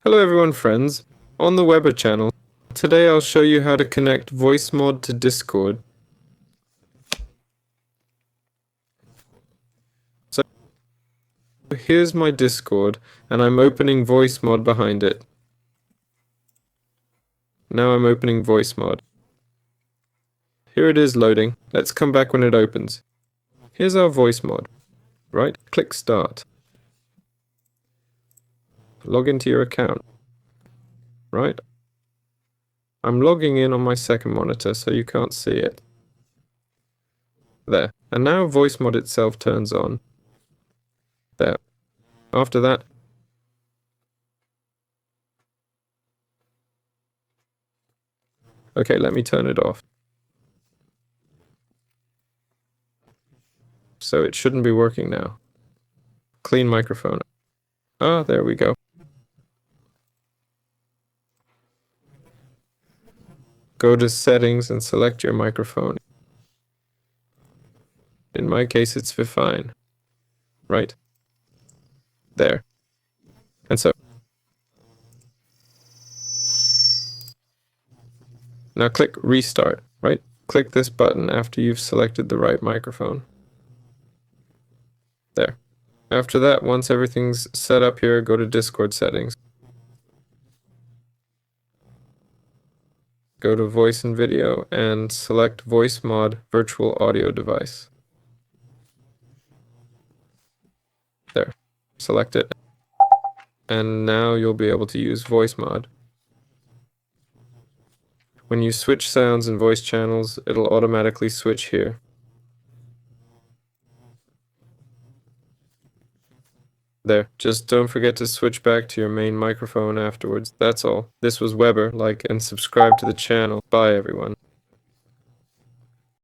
Hello everyone friends, on the Weber channel. Today I'll show you how to connect VoiceMod to Discord. So here's my Discord and I'm opening VoiceMod behind it. Now I'm opening VoiceMod. Here it is loading. Let's come back when it opens. Here's our VoiceMod. Right, click Start. Log into your account. Right. I'm logging in on my second monitor so you can't see it. There. And now VoiceMod itself turns on. There. After that, okay, let me turn it off. So it shouldn't be working now. Clean microphone. Ah, there we go. Go to settings and select your microphone. In my case, it's fine. Right. There. And so. Now click restart, right? Click this button after you've selected the right microphone. There. After that, once everything's set up here, go to Discord settings. Go to voice and video and select VoiceMod virtual audio device. There. Select it. And now you'll be able to use VoiceMod. When you switch sounds and voice channels, it'll automatically switch here. There. Just don't forget to switch back to your main microphone afterwards. That's all. This was Weber. Like and subscribe to the channel. Bye, everyone.